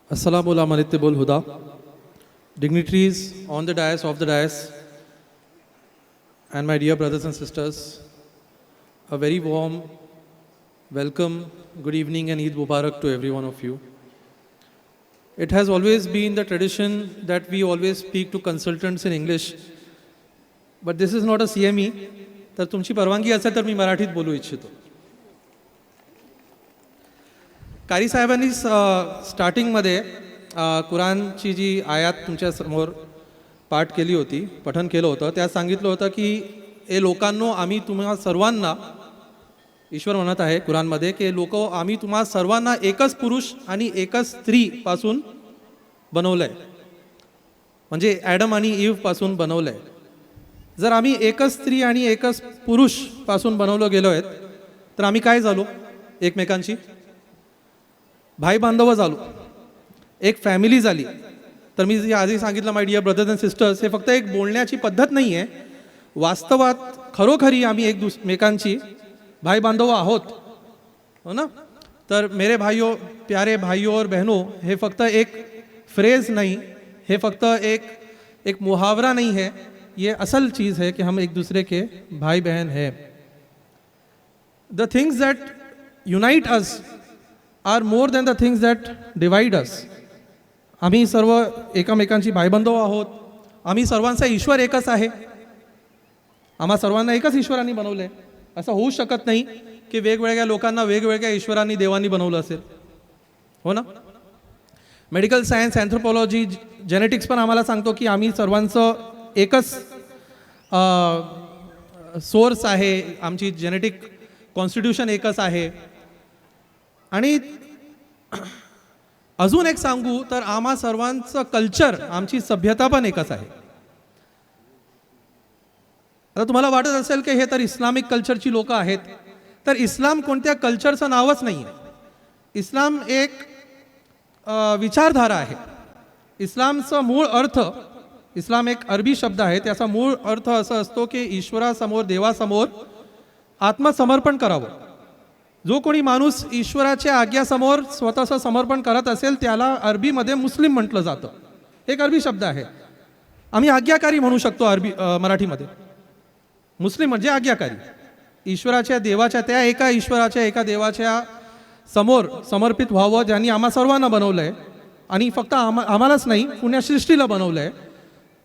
Assalamu alaikum Huda, dignitaries on the dais, off the dais, and my dear brothers and sisters, a very warm welcome, good evening and Eid Mubarak to every one of you. It has always been the tradition that we always speak to consultants in English, but this is not a CME, तर तुमची परवानगी असेल तर मी मराठीत बोलू इच्छितो. कारी साहेबांनी स्टार्टिंगमध्ये कुराणची जी आयात तुमच्या समोर पाठ केली होती, पठण केलं होतं, त्यात सांगितलं होतं की ए लोकांनो, आम्ही तुम्हा सर्वांना, ईश्वर म्हणत आहे कुराणमध्ये की लोक आम्ही तुम्हा सर्वांना एकच पुरुष आणि एकच स्त्री पासून बनवलंय, म्हणजे ॲडम आणि ईव पासून बनवलंय. जर आम्ही एकच स्त्री आणि एकच पुरुष पासून बनवलं गेलो आहेत तर आम्ही काय झालो? एकमेकांची भाई बांधव झालो, एक फॅमिली झाली. तर मी जे आधी सांगितलं my dear brothers and sisters, हे फक्त एक बोलण्याची पद्धत नाही आहे, वास्तवात खरोखरी आम्ही एकमेकांची भाई बांधव आहोत, हो ना. तर मेरे भाइयों, प्यारे भाइयों और बहनों, हे फक्त एक फ्रेज नहीं, हे फक्त एक मुहावरा नहीं है, ये असल चीज़ है कि हम एक दूसरे के भाई बहन हैं. The things that unite us are more than the things that divide us. आम्ही सर्व एकमेकांची भाईबंधव आहोत. आम्ही सर्वांचा ईश्वर एकच आहे. आम्हा सर्वांना एकच ईश्वरांनी बनवलं आहे. असं होऊ शकत नाही की वेगवेगळ्या लोकांना वेगवेगळ्या ईश्वरांनी देवांनी बनवलं असेल, हो ना. मेडिकल सायन्स, अँथ्रोपॉलॉजी, जेनेटिक्स पण आम्हाला सांगतो की आम्ही सर्वांचं एकच सोर्स आहे, आमची जेनेटिक कॉन्स्टिट्यूशन एकच आहे. आणि अजून एक सांगू तर आम्हा सर्वांचं कल्चर, आमची सभ्यता पण एकच आहे. आता तुम्हाला वाटत असेल की हे तर इस्लामिक कल्चरची लोक आहेत, तर इस्लाम कोणत्या कल्चरचं नावच नाही आहे. इस्लाम एक विचारधारा आहे. इस्लामचा मूळ अर्थ, इस्लाम एक अरबी शब्द आहे, त्याचा मूळ अर्थ असा असतो की ईश्वरासमोर, देवासमोर आत्मसमर्पण करावं. जो कोणी माणूस ईश्वराच्या आज्ञासमोर स्वतःचं समर्पण करत असेल त्याला अरबीमध्ये मुस्लिम म्हटलं जातं. एक अरबी शब्द आहे. आम्ही आज्ञाकारी म्हणू शकतो मराठीमध्ये. मुस्लिम म्हणजे आज्ञाकारी. ईश्वराच्या, देवाच्या, त्या एका ईश्वराच्या, एका देवाच्या समोर समर्पित व्हावं, ज्यांनी आम्हा सर्वांना बनवलं आहे. आणि फक्त आम्हालाच नाही, पुण्या सृष्टीला बनवलं आहे.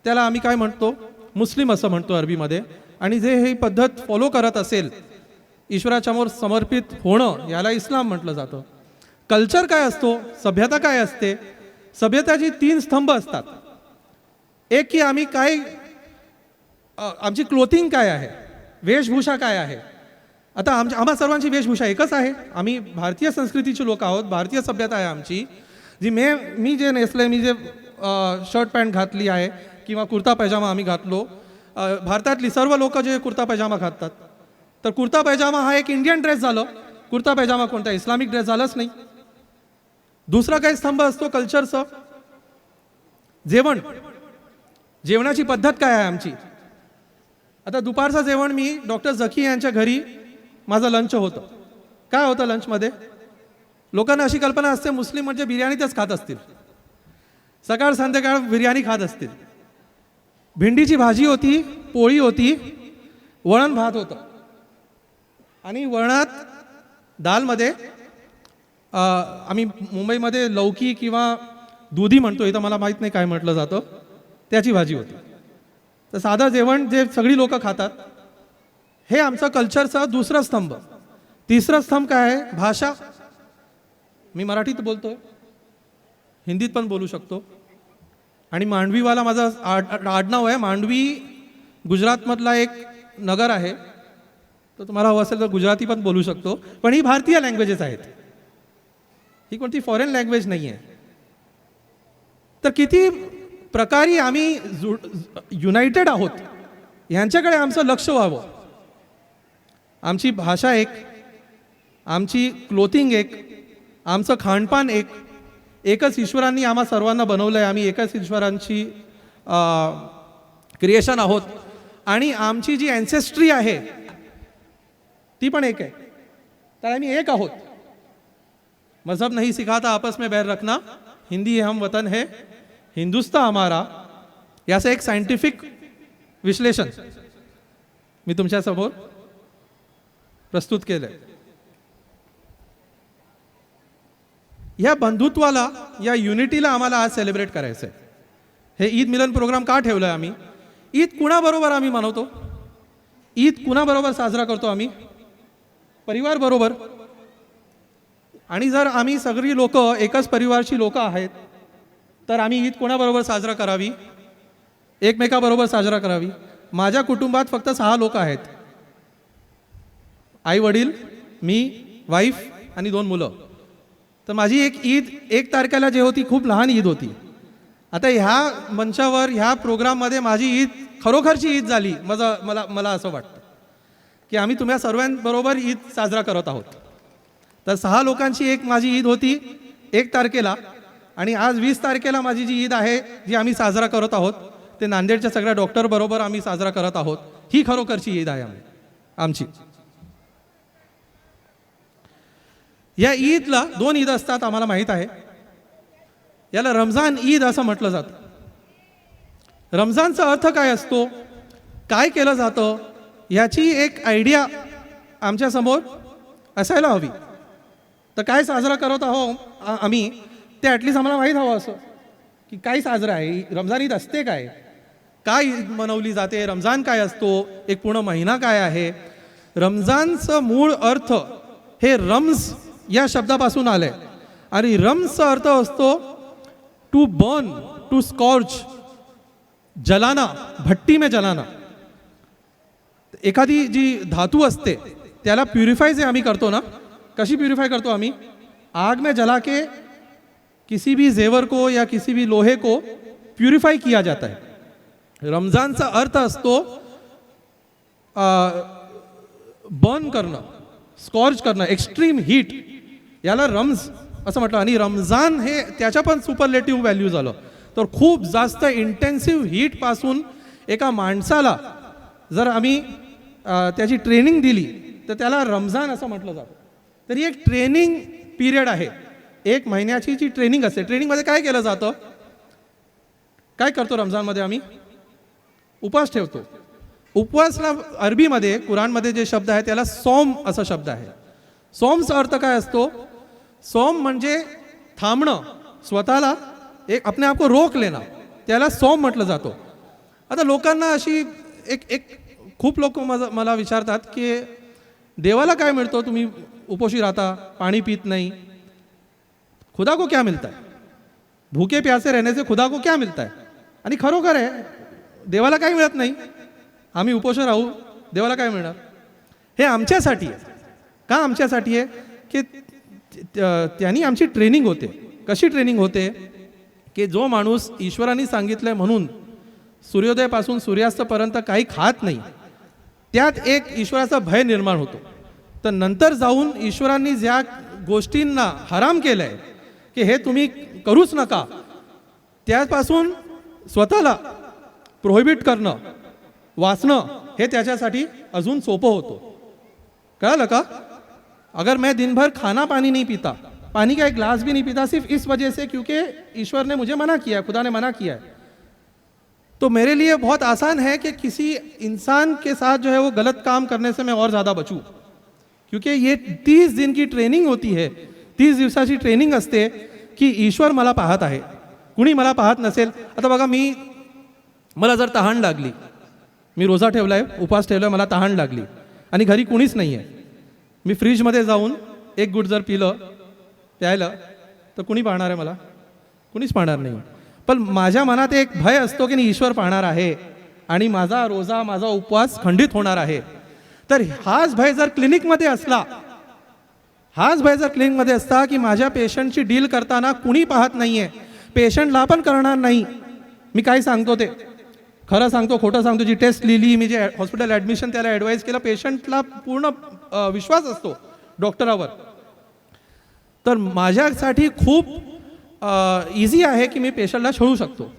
त्याला आम्ही काय म्हणतो? मुस्लिम असं म्हणतो अरबीमध्ये. आणि जे ही पद्धत फॉलो करत असेल, ईश्वराच्यामोर समर्पित होणं, याला इस्लाम म्हटलं जातं. कल्चर काय असतो? सभ्यता काय असते? सभ्यताची 3 स्तंभ असतात. एक की आम्ही काय, आमची क्लोथिंग काय आहे, वेशभूषा काय आहे. आता आम्हा सर्वांची वेशभूषा एकच आहे. आम्ही भारतीय संस्कृतीचे लोक आहोत, भारतीय सभ्यता आहे आमची. जी मी जे नेसले, मी जे शर्ट पॅन्ट घातली आहे किंवा कुर्ता पैजामा आम्ही घातलो, भारतातली सर्व लोक जे कुर्ता पैजामा घालतात, तर कुर्ता पैजामा हा एक इंडियन ड्रेस झालं. कुर्ता पैजामा कोणता इस्लामिक ड्रेस झालाच नाही. दुसरा काही स्तंभ असतो कल्चरचं, जेवण. जेवणाची पद्धत काय आहे आमची. आता दुपारचं जेवण मी डॉक्टर झकी यांच्या घरी माझं लंच होतं. काय होतं लंचमध्ये? लोकांना अशी कल्पना असते मुस्लिम म्हणजे बिर्याणीच खात असतील, सकाळ संध्याकाळ बिर्याणी खात असतील. भेंडीची भाजी होती, पोळी होती, वळण भात होतं. आणि वळणात, दालमध्ये आम्ही मुंबईमध्ये लौकी किंवा दुधी म्हणतो, इथं मला माहीत नाही काय म्हटलं जातं, त्याची भाजी होती. तर साधं जेवण जे सगळी लोकं खातात, हे आमचं कल्चरचा दुसरा स्तंभ. तिसरा स्तंभ काय आहे? भाषा. मी मराठीत बोलतोय, हिंदीत पण बोलू शकतो. आणि मांडवीवाला माझं आडनाव आहे. मांडवी गुजरातमधला एक नगर आहे. तर तुम्हाला हवं असेल तर गुजराती पण बोलू शकतो. पण ही भारतीय लँग्वेजेस आहेत, ही कोणती फॉरेन लँग्वेज नाही आहे. तर किती प्रकारे आम्ही युनायटेड आहोत, ह्यांच्याकडे आमचं लक्ष व्हावं. आमची भाषा एक, आमची क्लोथिंग एक, आमचं खाणपान एक. एकच ईश्वरांनी आम्हा सर्वांना बनवलं आहे. आम्ही एकच ईश्वरांची क्रिएशन आहोत. आणि आमची जी अँसेस्ट्री आहे ती पण एक आहे. तर आम्ही एक आहोत. मजहब नहीं सिखाता आपस में बैर रखना, हिंदी हम वतन है, हिंदुस्तान हमारा, याचं एक सायंटिफिक विश्लेषण मी तुमच्यासमोर प्रस्तुत केलं आहे. या बंधुत्वाला, या युनिटीला आम्हाला आज सेलिब्रेट करायचं आहे. हे ईद मिलन प्रोग्राम का ठेवलं आहे आम्ही? ईद कुणाबरोबर आम्ही मनवतो? ईद कुणाबरोबर साजरा करतो आम्ही? परिवारबरोबर. आणि जर आम्ही सगळी लोक एकच परिवारची लोक आहेत तर आम्ही ईद कोणाबरोबर साजरा करावी? एकमेकाबरोबर साजरा करावी. माझ्या कुटुंबात फक्त 6 लोक आहेत. आई वडील, मी, वाईफ आणि 2 मुलं. तर माझी एक ईद 1 तारखेला जे होती खूप लहान ईद होती. आता ह्या मंचावर ह्या प्रोग्राममध्ये माझी ईद खरोखरची ईद झाली. मला असं वाटतं की आम्ही तुम्हा सर्वांबरोबर ईद साजरा करत आहोत. तर 6 लोकांची एक माझी ईद होती 1 तारखेला, आणि आज 20 तारखेला माझी जी ईद आहे जी आम्ही साजरा करत आहोत ते नांदेडच्या सगळ्या डॉक्टरबरोबर आम्ही साजरा करत आहोत. ही खरोखरची ईद आहे आमची. या ईदला 2 ईद असतात आम्हाला माहीत आहे. याला रमजान ईद असं म्हटलं जातं. रमजानचा अर्थ काय असतो, काय केलं जातं, याची एक आयडिया आमच्यासमोर असायला हवी. तर काय साजरा करत आहोत आम्ही ते ॲटलिस्ट आम्हाला माहीत हवं असं की काय साजरा आहे, रमजान ईद असते काय, काय ईद मनवली जाते, रमजान काय असतो, एक पूर्ण महिना काय आहे. रमजानचं मूळ अर्थ हे रम्ज या शब्दापासून आलं आहे. आणि रम्जचा अर्थ असतो टू बर्न, टू स्कॉर्च, जलाना, भट्टी में जलाना. एखादी जी धातू असते त्याला प्युरिफाय जे आम्ही करतो ना, कशी प्युरिफाय करतो आम्ही? आग में जला के किसी भी जेवर को या किसी भी लोहे को प्युरिफाई किया जाता है. रमजानचा अर्थ असतो बर्न करणं, स्कॉर्च करणं, एक्स्ट्रीम हीट. याला रम्ज असं म्हटलं. आणि रमजान हे त्याच्या पण सुपरलेटिव्ह व्हॅल्यू झालं. तर खूप जास्त इंटेन्सिव्ह हीटपासून एका माणसाला जर आम्ही त्याची ट्रेनिंग दिली तर त्याला रमजान असं म्हटलं जातं. तर ही एक ट्रेनिंग पिरियड आहे. 1 महिन्याची जी ट्रेनिंग असते. ट्रेनिंगमध्ये काय केलं जातं? काय करतो रमजानमध्ये आम्ही? उपवास ठेवतो. उपवासला अरबीमध्ये, कुराणमध्ये जे शब्द आहे त्याला सौम असा शब्द आहे. सौमचा अर्थ काय असतो? सौम म्हणजे थांबणं, स्वतःला एक अपने आप को रोक लेना, त्याला सौम म्हटलं जातो. आता लोकांना अशी एक खूप लोक मला विचारतात की देवाला काय मिळतो, तुम्ही उपोषी राहता, पाणी पित नाही, खुदा को क्या मिलता है? भूखे प्यासे रहने से खुदा को क्या मिलता है? आणि खरोखर आहे, देवाला काही मिळत नाही. आम्ही उपोषण राहू, देवाला काय मिळणार? हे आमच्यासाठी आहे. का आमच्यासाठी आहे? की त्यांनी आमची ट्रेनिंग होते. कशी ट्रेनिंग होते? की जो माणूस ईश्वरांनी सांगितलंय म्हणून सूर्योदयापासून सूर्यास्तपर्यंत काही खात नाही, त्यात एक ईश्वराचा भय निर्माण होतो. तर नंतर जाऊन ईश्वरांनी ज्या गोष्टींना हराम केलं आहे की हे तुम्ही करूच नका, त्यापासून स्वतःला प्रोहिबिट करणं, वाचणं, हे त्याच्यासाठी अजून सोपं होतं. कळलं का? अगर मैं दिन भर खाना पानी नहीं पीता, पानी का एक ग्लास भी नहीं पीता, सिर्फ इस वजह से क्योंकि ईश्वर ने मुझे मना किया है, खुदा ने मना किया है, तो मेरे लिए बहुत आसान है कि किसी इंसान के साथ जो है वो गलत काम करने से मैं और ज़्यादा बचूं. क्योंकि ये 30 दिन की ट्रेनिंग होती है. 30 दिवसाची ट्रेनिंग असते की ईश्वर मला पाहत आहे, कुणी मला पाहत नसेल. आता बघा, मला जर तहान लागली, मी रोजा ठेवलाय, उपवास ठेवलाय, मला तहान लागली आणि घरी कुणीच नाही आहे, मी फ्रीजमध्ये जाऊन एक गुट जर पिलं प्यायलं तर कुणी पाहणार आहे मला? कुणीच पाहणार नाही. पण माझ्या मनात एक भय असतो की ईश्वर पाहणार आहे आणि माझा रोजा, माझा उपवास खंडित होणार आहे. तर हाच भय जर क्लिनिकमध्ये असला, हाच भय जर क्लिनिकमध्ये असता की माझ्या पेशंटची डील करताना कुणी पाहत नाही आहे, पेशंटला पण करणार नाही, मी काय सांगतो ते खरं सांगतो, खोटं सांगतो, जी टेस्ट लिहिली, मी जे हॉस्पिटल ॲडमिशन त्याला ॲडवाईस केलं, पेशंटला पूर्ण विश्वास असतो डॉक्टरावर, तर माझ्यासाठी खूप इझी आहे की मी पेशंटला छळू शकतो,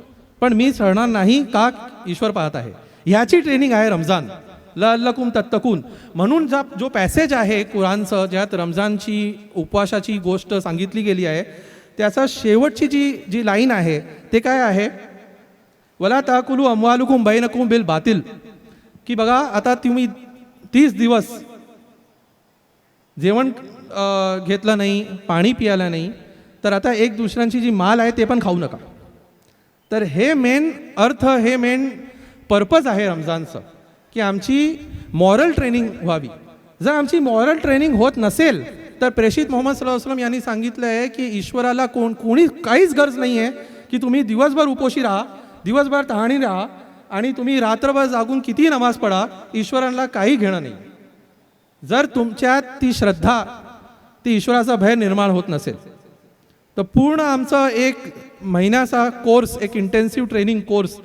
पण मी छळणार नाही. का? ईश्वर पाहत आहे. ह्याची ट्रेनिंग आहे रमजान. लअल्लकुम तत्तकून म्हणून जो पॅसेज आहे कुराणचं, ज्यात रमजानची उपवासाची गोष्ट सांगितली गेली आहे, त्याचा शेवटची जी लाईन आहे ते काय आहे, वला ताकुलू अमवालुकुम बैनकुम बिल बातिल, की बघा आता तुम्ही 30 दिवस जेवण घेतलं नाही, पाणी पियाला नाही, तर आता एक दुसऱ्यांची जी माल आहे ते पण खाऊ नका. तर हे मेन अर्थ, हे मेन पर्पज आहे रमजानचं, की आमची मॉरल ट्रेनिंग व्हावी. जर आमची मॉरल ट्रेनिंग होत नसेल तर प्रेषित मोहम्मद सल्लल्लाहु अलैहि वसल्लम यांनी सांगितलं आहे की ईश्वराला कोणी काहीच गरज नाही आहे की तुम्ही दिवसभर उपोशी राहा, दिवसभर तहाणी राहा आणि तुम्ही रात्रभर जागून कितीही नमाज पडा, ईश्वराला काही घेणं नाही. जर तुमच्यात ती श्रद्धा, ती ईश्वराचा भय निर्माण होत नसेल तर पूर्ण आमचा 1 महिन्याचा कोर्स, एक इंटेन्सिव्ह ट्रेनिंग कोर्स,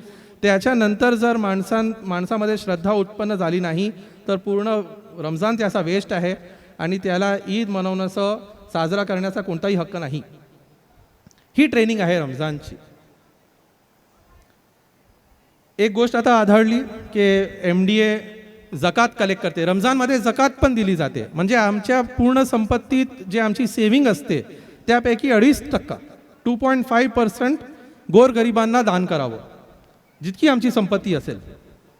त्याच्यानंतर जर माणसामध्ये श्रद्धा उत्पन्न झाली नाही तर पूर्ण रमजान त्याचा वेस्ट आहे आणि त्याला ईद मनवण्याचं, साजरा करण्याचा कोणताही हक्क नाही. ही ट्रेनिंग आहे रमजानची. एक गोष्ट आता आढळली की MDA जकात कलेक्ट करते. रमजानमध्ये जकात पण दिली जाते, म्हणजे आमच्या पूर्ण संपत्तीत जे आमची सेविंग असते त्यापैकी 2.5%, 2.5% गोरगरिबांना दान करावं. जितकी आमची संपत्ती असेल,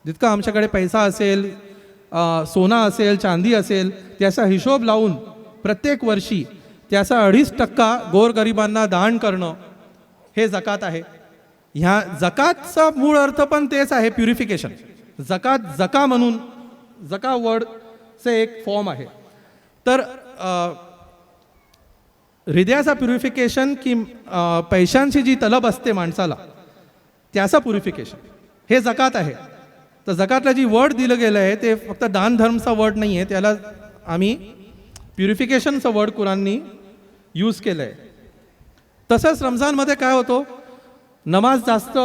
जितका आमच्याकडे पैसा असेल, सोना असेल, चांदी असेल, त्याचा हिशोब लावून प्रत्येक वर्षी त्याचा 2.5% गोरगरिबांना दान करणं हे जकात आहे. ह्या जकातचा मूळ अर्थ पण तेच आहे, प्युरिफिकेशन. जका म्हणून, जका वर्डचे एक फॉर्म आहे. तर हृदयाचा प्युरिफिकेशन की पैशांची जी तलब असते माणसाला त्याचा प्युरिफिकेशन हे जकात आहे. तर जकातला जी वर्ड दिलं गेलं आहे ते फक्त दान धर्मचा वर्ड नाही आहे, त्याला आम्ही प्युरिफिकेशनचा वर्ड कुराननी यूज केलं आहे. तसंच रमजानमध्ये काय होतो, नमाज जास्त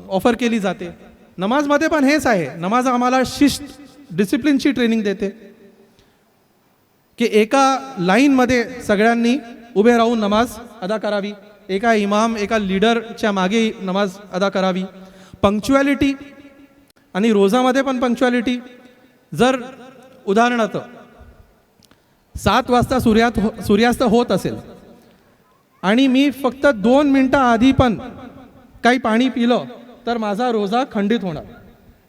ऑफर केली जाते. नमाजमध्ये पण हेच आहे. नमाज आम्हाला शिस्त, डिसिप्लिनची ट्रेनिंग देते की एका लाईनमध्ये सगळ्यांनी उभे राहून नमाज अदा करावी, एका इमाम, एका लीडरच्या मागे नमाज अदा करावी. पंक्च्युअलिटी, आणि रोजामध्ये पण पंक्च्युअलिटी. जर उदाहरणार्थ 7 वाजता सूर्यास्त होत असेल आणि मी फक्त 2 मिनटं आधी पण काही पाणी पिलं तर माझा रोजा खंडित होणार.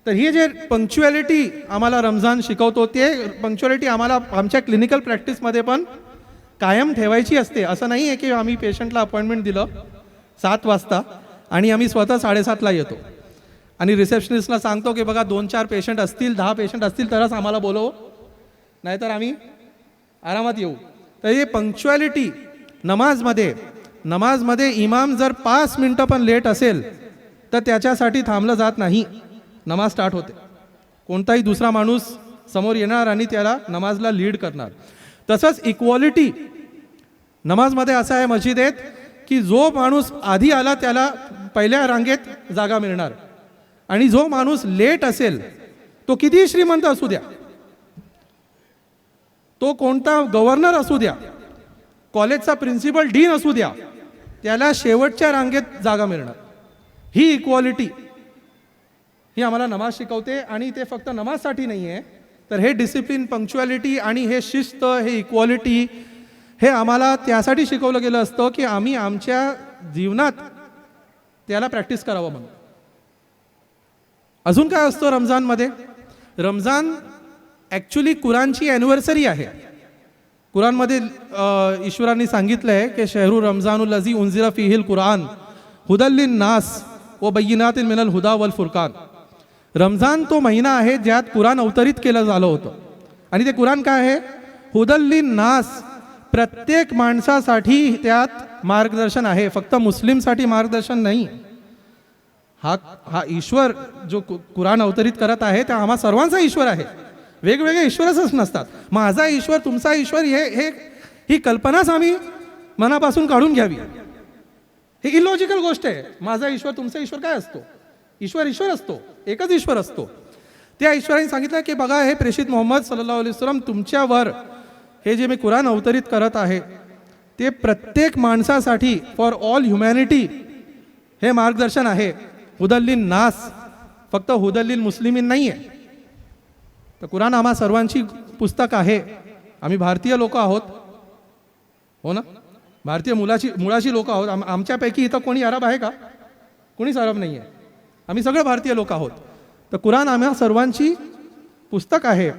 तर ही जे पंक्च्युअलिटी आम्हाला रमजान शिकवतो, ते पंक्च्युअलिटी आम्हाला आमच्या क्लिनिकल प्रॅक्टिसमध्ये पण कायम ठेवायची असते. असं नाही आहे की आम्ही पेशंटला अपॉइंटमेंट दिलं 7 वाजता आणि आम्ही स्वतः 7:30ला येतो आणि रिसेप्शनिस्टला सांगतो की बघा 2-4 पेशंट असतील, 10 पेशंट असतील तरच आम्हाला बोलव, नाहीतर आम्ही आरामात येऊ. तर हे पंक्च्युअलिटी नमाजमध्ये इमाम जर 5 मिनटं पण लेट असेल तर त्याच्यासाठी थांबलं जात नाही, नमाज स्टार्ट होते. कोणताही दुसरा माणूस समोर येणार आणि त्याला नमाजला लीड करणार. तसंच इक्वॉलिटी नमाजमध्ये असं आहे मस्जिदेत की जो माणूस आधी आला त्याला पहिल्या रांगेत जागा मिळणार आणि जो माणूस लेट असेल तो कितीही श्रीमंत असू द्या, तो कोणता गव्हर्नर असू द्या, कॉलेजचा प्रिन्सिपल, डीन असू द्या, त्याला शेवटच्या रांगेत जागा मिळणार. ही इक्वॉलिटी ही आम्हाला नमाज शिकवते. आणि ते फक्त नमाजसाठी नाही आहे, तर हे डिसिप्लिन, पंक्च्युअलिटी आणि हे शिस्त, हे इक्वॉलिटी हे आम्हाला त्यासाठी शिकवलं गेलं असतं की आम्ही आमच्या जीवनात त्याला प्रॅक्टिस करावं म्हणून. अजून काय असतं रमजानमध्ये? रमजान ॲक्च्युली कुराणची ॲनिव्हर्सरी आहे. कुराणमध्ये ईश्वरांनी सांगितलं आहे की शहरु रमजानुल लझी उन्झिला फीहिल कुरान हुदल्लिन नास व बय्यिनातिन मिनल हुदा वल फुरकान. रमजान तो महिना आहे ज्यात कुराण अवतरित केलं झालं होतं. आणि ते कुराण काय आहे? हुदल्लिन नास, प्रत्येक माणसासाठी त्यात मार्गदर्शन आहे, फक्त मुस्लिमसाठी मार्गदर्शन नाही. हा ईश्वर जो कुराण अवतरित करत आहे त्या आम्हा सर्वांचा ईश्वर आहे. वेगवेगळे ईश्वरच नसतात. माझा ईश्वर, तुमचा ईश्वर, ही कल्पनाच आम्ही मनापासून काढून घ्यावी. ही इलॉजिकल गोष्ट आहे. माझा ईश्वर, तुमचा ईश्वर काय असतो? ईश्वर असतो, एकच ईश्वर असतो. त्या ईश्वराने सांगितलं की बघा, हे प्रेषित मोहम्मद सल्लल्लाहु अलैहि वसल्लम तुमच्यावर हे जे मी कुराण अवतरित करत आहे ते प्रत्येक माणसासाठी, फॉर ऑल ह्युमॅनिटी हे मार्गदर्शन आहे. हुदल्लिन नास, फक्त हुदल्लिन मुस्लिमीन नाही आहे. तर कुराण आम्हा सर्वांची पुस्तक आहे. आम्ही भारतीय लोक आहोत, हो ना? भारतीय मुळाची लोक आहोत. आमच्यापैकी इथं कोणी अरब आहे का? कोणीच अरब नाही आहे. आम्ही सगळे भारतीय लोक आहोत. तर कुराण आम्हा सर्वांची पुस्तक आहे.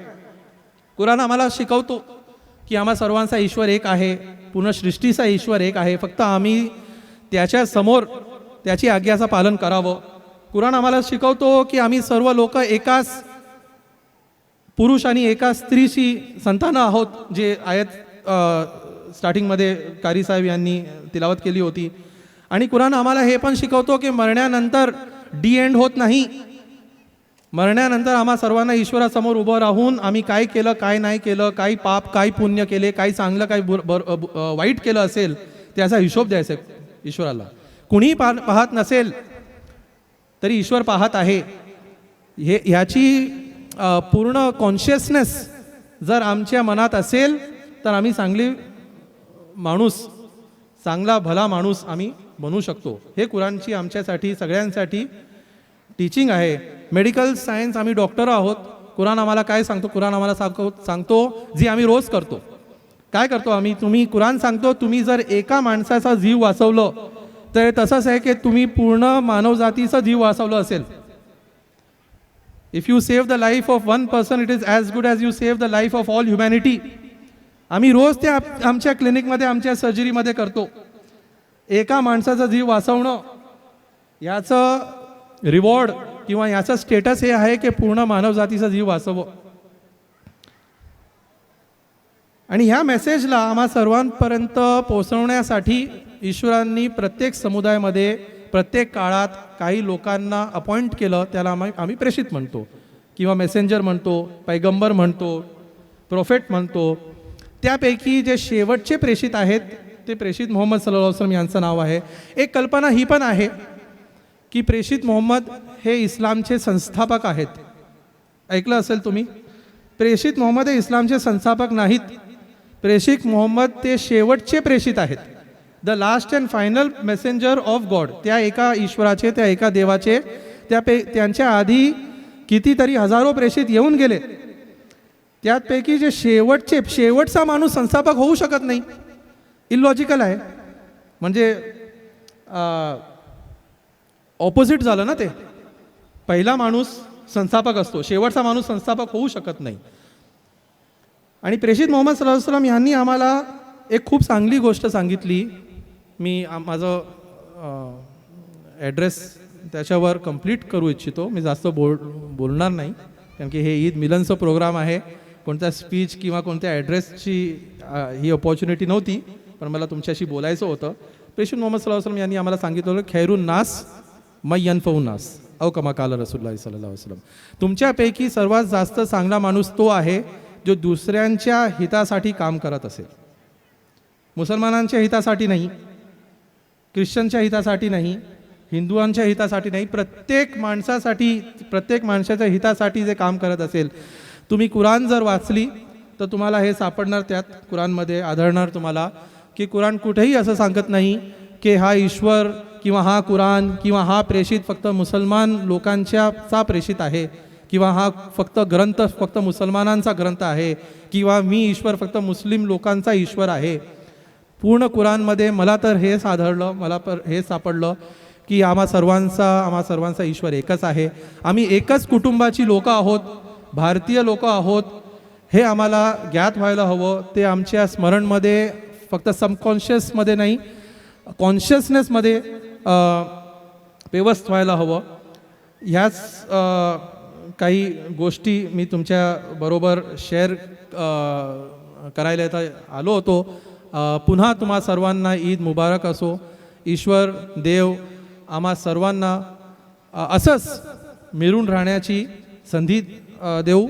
कुराण आम्हाला शिकवतो की आम्हा सर्वांचा ईश्वर एक आहे, पूर्ण सृष्टीचा ईश्वर एक आहे. फक्त आम्ही त्याच्या समोर त्याची आज्ञाचं पालन करावं. कुराण आम्हाला शिकवतो की आम्ही सर्व लोक एकाच पुरुष आणि एका स्त्रीची संतानं आहोत, जे आयत स्टार्टिंगमध्ये कारी साहेब यांनी तिलावत केली होती. आणि कुराण आम्हाला हे पण शिकवतो की मरण्यानंतर डी एंड होत नाही. मरण्यानंतर आम्हा सर्वांना ईश्वरासमोर उभं राहून आम्ही काय केलं, काय नाही केलं, काय पाप, काय पुण्य केले, काय चांगलं, काय वाईट केलं असेल त्याचा हिशोब द्यायचा ईश्वराला. कुणीही पाहत नसेल तरी ईश्वर पाहत आहे. ह्याची पूर्ण कॉन्शियसनेस जर आमच्या मनात असेल तर आम्ही चांगला भला माणूस आम्ही बनू शकतो. हे कुराणची आमच्यासाठी सगळ्यांसाठी टीचिंग आहे. मेडिकल सायन्स, आम्ही डॉक्टर आहोत. कुराण आम्हाला काय सांगतो? कुराण आम्हाला सांगतो जी आम्ही रोज करतो. काय करतो आम्ही? कुराण सांगतो तुम्ही जर एका माणसाचा जीव वाचवलं तर तसंच आहे की तुम्ही पूर्ण मानवजातीचा जीव वाचवलं असेल. If you save the life of one person it is as good as you save the life of all humanity. आम्ही रोज ते आमच्या क्लिनिकमध्ये, आमच्या सर्जरीमध्ये करतो. एका माणसाचा जीव वाचवणं याचं रिवॉर्ड किंवा याचं स्टेटस हे आहे की पूर्ण मानवजातीचा जीव वाचवं. आणि ह्या मेसेजला आम्हा सर्वांपर्यंत पोहोचवण्यासाठी ईश्वरांनी प्रत्येक समुदायामध्ये प्रत्येक काळात काही लोकांना अपॉइंट केलं. त्याला आम्ही प्रेषित म्हणतो किंवा मेसेंजर म्हणतो, पैगंबर म्हणतो, प्रोफेट म्हणतो. त्यापैकी जे शेवटचे प्रेषित आहेत ते प्रेषित मोहम्मद सल्लल्लाहु अलैहि वसल्लम यांचं नाव आहे. एक कल्पना ही पण आहे की प्रेषित मोहम्मद हे इस्लामचे संस्थापक आहेत. ऐकलं असेल तुम्ही. प्रेषित मोहम्मद हे इस्लामचे संस्थापक नाहीत. प्रेषित मोहम्मद ते शेवटचे प्रेषित आहेत. The last and final messenger of God. त्या एका ईश्वराचे, त्या एका देवाचे. त्यांच्या आधी कितीतरी हजारो प्रेषित येऊन गेले. त्यापैकी जे शेवटचा माणूस संस्थापक होऊ शकत नाही. इलॉजिकल आहे. म्हणजे ऑपोजिट झालं ना ते. पहिला माणूस संस्थापक असतो, शेवटचा माणूस संस्थापक होऊ शकत नाही. आणि प्रेषित मोहम्मद सल्लल्लाहु अलैहि वसल्लम यांनी आम्हाला एक खूप चांगली गोष्ट सांगितली. मी माझं ॲड्रेस त्याच्यावर कंप्लीट करू इच्छितो. मी जास्त बोलणार नाही कारण की हे ईद मिलनचं प्रोग्राम आहे. कोणत्या स्पीच किंवा कोणत्या ॲड्रेसची ही अपॉर्च्युनिटी नव्हती, पण मला तुमच्याशी बोलायचं होतं. प्रेषित मोहम्मद सल्लल्लाहु अलैहि वसल्लम यांनी आम्हाला सांगितलं खैरुन नास मय्यनफउन नास औ कमा काल रसूलुल्लाह सल्लल्लाहु अलैहि वसल्लम. तुमच्यापैकी सर्वात जास्त चांगला माणूस तो आहे जो दुसऱ्यांच्या हितासाठी काम करत असेल. मुसलमानांच्या हितासाठी नाही, ख्रिश्चनच्या हितासाठी नाही, हिंदुआंच्या हितासाठी नाही, प्रत्येक माणसासाठी, प्रत्येक माणसाच्या हितासाठी जे काम करत असेल. तुम्ही कुराण जर वाचली तर तुम्हाला हे सापडणार. त्यात कुराणमध्ये आढळणार तुम्हाला की कुराण कुठेही असं सांगत नाही की हा ईश्वर किंवा हा कुराण किंवा हा प्रेषित फक्त मुसलमान लोकांचा प्रेषित आहे किंवा हा ग्रंथ फक्त मुसलमानांचा ग्रंथ आहे किंवा मी ईश्वर फक्त मुस्लिम लोकांचा ईश्वर आहे. पूर्ण कुराणमध्ये मला तर हेच आढळलं, मला हे सापडलं की आम्हा सर्वांचा ईश्वर एकच आहे. आम्ही एकच कुटुंबाची लोकं आहोत, भारतीय लोक आहोत. हे आम्हाला ज्ञात व्हायला हवं. ते आमच्या स्मरणमध्ये फक्त सबकॉन्शियसमध्ये नाही, कॉन्शियसनेसमध्ये व्यवस्थित व्हायला हवं. ह्याच काही गोष्टी मी तुमच्याबरोबर शेअर करायला आलो होतो. पुन्हा तुम्हा सर्वांना ईद मुबारक असो. ईश्वर देव आम्हा सर्वांना असंच मिळून राहण्याची संधी देऊ.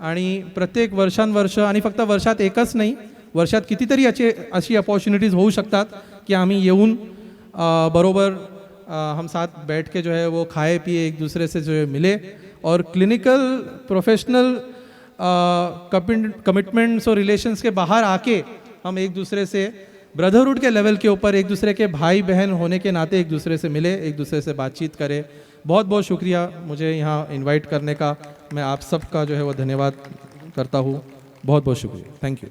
आणि प्रत्येक वर्षानुवर्ष आणि फक्त वर्षात एकच नाही, वर्षात कितीतरी अशी अपॉर्च्युनिटीज़ होऊ शकतात कि आम्ही येऊन बरोबर हम साथ बैठ के जो है वो खाए पिए, एक दूसरे से जो है मिले और क्लिनिकल प्रोफेशनल कमिटमेंट्स और रिलेशंस के बाहर आके हम एक दूसरे से ब्रदरहुड के लेवल के ऊपर एक दूसरे के भाई बहन होने के नाते एक दूसरे से मिले, एक दूसरे से बातचीत करें. बहुत बहुत शुक्रिया मुझे यहाँ इनवाइट करने का. मैं आप सब का जो है वो धन्यवाद करता हूँ. बहुत बहुत शुक्रिया. Thank you.